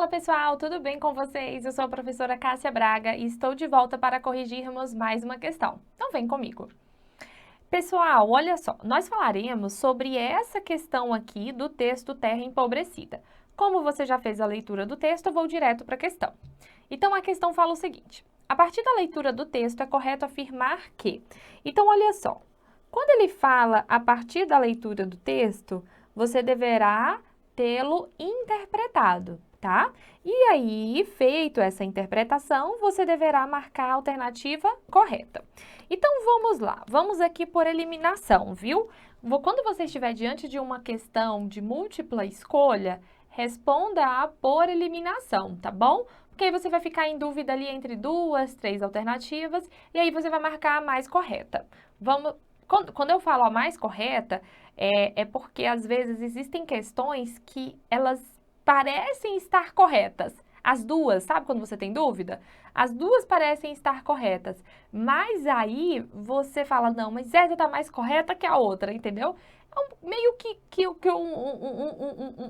Fala pessoal, tudo bem com vocês? Eu sou a professora Cássia Braga e estou de volta para corrigirmos mais uma questão. Então vem comigo. Pessoal, olha só, nós falaremos sobre essa questão aqui do texto Terra Empobrecida. Como você já fez a leitura do texto, eu vou direto para a questão. Então a questão fala o seguinte: a partir da leitura do texto é correto afirmar que. Então olha só, quando ele fala a partir da leitura do texto, você deverá tê-lo interpretado, tá? E aí, feito essa interpretação, você deverá marcar a alternativa correta. Então, vamos lá. Vamos aqui por eliminação, viu? Quando você estiver diante de uma questão de múltipla escolha, responda por eliminação, tá bom? Porque aí você vai ficar em dúvida ali entre duas, três alternativas, e aí você vai marcar a mais correta. Quando eu falo a mais correta, é porque às vezes existem questões que elas parecem estar corretas. As duas, sabe quando você tem dúvida? As duas parecem estar corretas, mas aí você fala, não, mas essa tá mais correta que a outra, entendeu? É meio que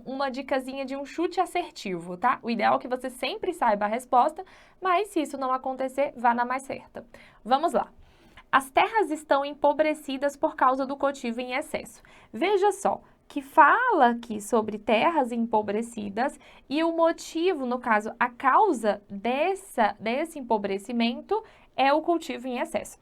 uma dicasinha de um chute assertivo, tá? O ideal é que você sempre saiba a resposta, mas se isso não acontecer, vá na mais certa. Vamos lá. As terras estão empobrecidas por causa do cultivo em excesso. Veja só, que fala aqui sobre terras empobrecidas e o motivo, no caso, a causa desse empobrecimento é o cultivo em excesso.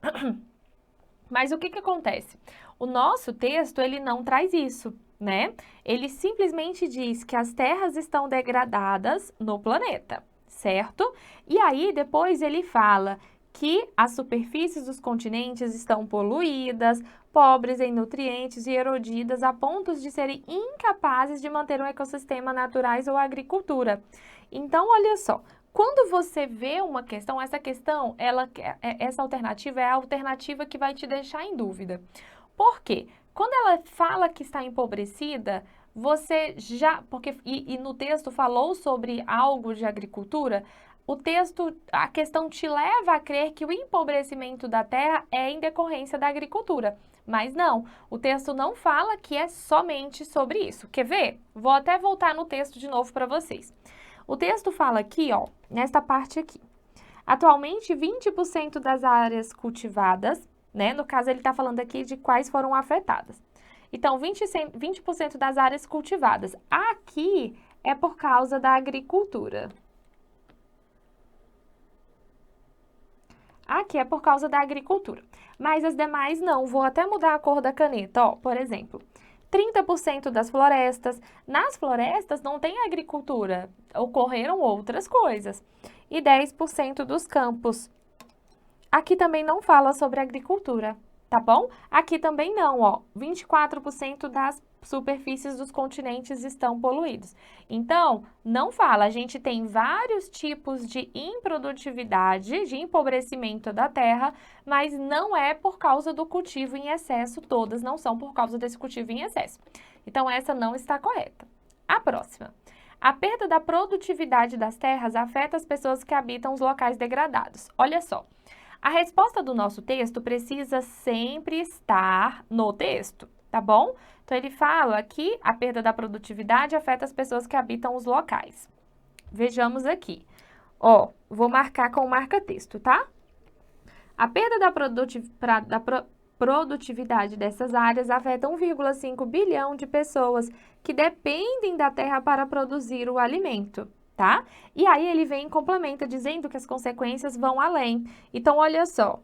Mas o que acontece? O nosso texto, ele não traz isso, né? Ele simplesmente diz que as terras estão degradadas no planeta, certo? E aí, depois ele fala que as superfícies dos continentes estão poluídas, pobres em nutrientes e erodidas a pontos de serem incapazes de manter um ecossistema naturais ou agricultura. Então, olha só, quando você vê uma questão, essa alternativa é a alternativa que vai te deixar em dúvida. Por quê? Quando ela fala que está empobrecida, você já... E no texto falou sobre algo de agricultura, o texto, a questão te leva a crer que o empobrecimento da terra é em decorrência da agricultura. Mas não, o texto não fala que é somente sobre isso. Quer ver? Vou até voltar no texto de novo para vocês. O texto fala aqui, ó, nesta parte aqui. Atualmente, 20% das áreas cultivadas, né? No caso, ele está falando aqui de quais foram afetadas. Então, 20% das áreas cultivadas. Aqui é por causa da agricultura. Aqui é por causa da agricultura. Mas as demais não. Vou até mudar a cor da caneta, ó. Por exemplo, 30% das florestas. Nas florestas não tem agricultura, ocorreram outras coisas. E 10% dos campos. Aqui também não fala sobre agricultura, tá bom? Aqui também não, ó. 24% das superfícies dos continentes estão poluídos. Então, não fala. A gente tem vários tipos de improdutividade, de empobrecimento da terra, mas não é por causa do cultivo em excesso. Todas não são por causa desse cultivo em excesso. Então, essa não está correta. A próxima. A perda da produtividade das terras afeta as pessoas que habitam os locais degradados. Olha só. A resposta do nosso texto precisa sempre estar no texto, tá bom? Então, ele fala que a perda da produtividade afeta as pessoas que habitam os locais. Vejamos aqui. Ó, vou marcar com marca-texto, tá? A perda da produtividade dessas áreas afeta 1,5 bilhão de pessoas que dependem da terra para produzir o alimento. Tá? E aí ele vem e complementa dizendo que as consequências vão além. Então, olha só,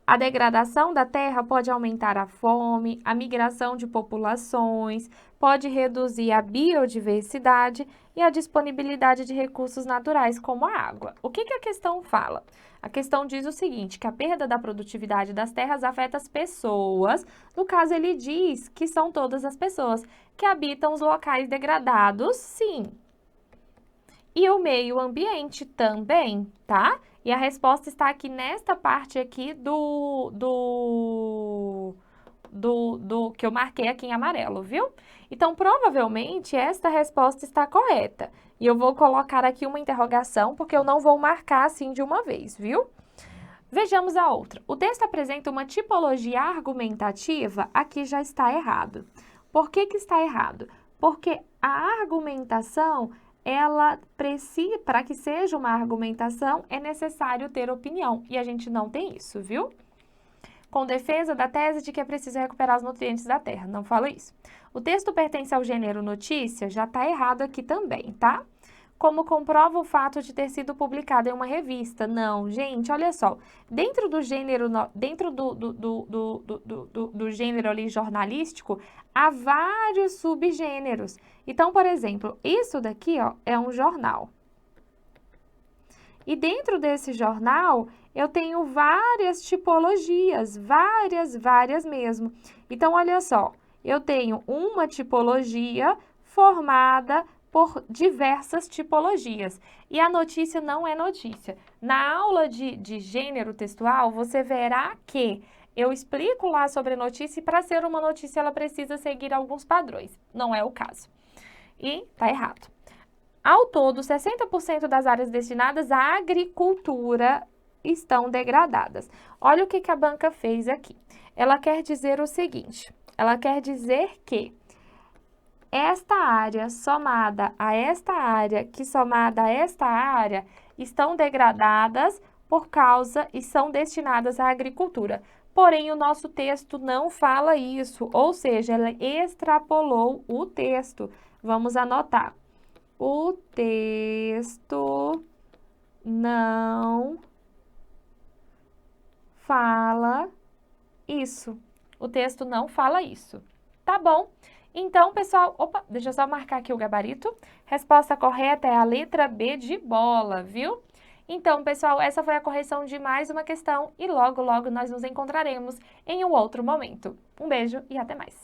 a degradação da terra pode aumentar a fome, a migração de populações, pode reduzir a biodiversidade e a disponibilidade de recursos naturais, como a água. O que a questão fala? A questão diz o seguinte, que a perda da produtividade das terras afeta as pessoas. No caso, ele diz que são todas as pessoas que habitam os locais degradados, sim. E o meio ambiente também, tá? E a resposta está aqui nesta parte aqui que eu marquei aqui em amarelo, viu? Então, provavelmente, esta resposta está correta. E eu vou colocar aqui uma interrogação, porque eu não vou marcar assim de uma vez, viu? Vejamos a outra. O texto apresenta uma tipologia argumentativa, aqui já está errado. Por que está errado? Porque a argumentação ela precisa, para que seja uma argumentação, é necessário ter opinião, e a gente não tem isso, viu? Com defesa da tese de que é preciso recuperar os nutrientes da terra, não fala isso. O texto pertence ao gênero notícia, já está errado aqui também, tá? Como comprova o fato de ter sido publicado em uma revista? Não, gente, olha só, dentro do gênero, dentro do gênero ali jornalístico, há vários subgêneros. Então, por exemplo, isso daqui, ó, é um jornal. E dentro desse jornal, eu tenho várias tipologias, várias mesmo. Então, olha só, eu tenho uma tipologia formada por diversas tipologias. E a notícia não é notícia. Na aula de gênero textual, você verá que eu explico lá sobre a notícia e para ser uma notícia ela precisa seguir alguns padrões. Não é o caso. E tá errado. Ao todo, 60% das áreas destinadas à agricultura estão degradadas. Olha o que a banca fez aqui. Ela quer dizer o seguinte, ela quer dizer que esta área somada a esta área, que somada a esta área, estão degradadas por causa e são destinadas à agricultura. Porém, o nosso texto não fala isso, ou seja, ela extrapolou o texto. Vamos anotar. O texto não fala isso. O texto não fala isso. Tá bom? Então, pessoal, opa, deixa eu só marcar aqui o gabarito. Resposta correta é a letra B de bola, viu? Então, pessoal, essa foi a correção de mais uma questão e logo nós nos encontraremos em um outro momento. Um beijo e até mais!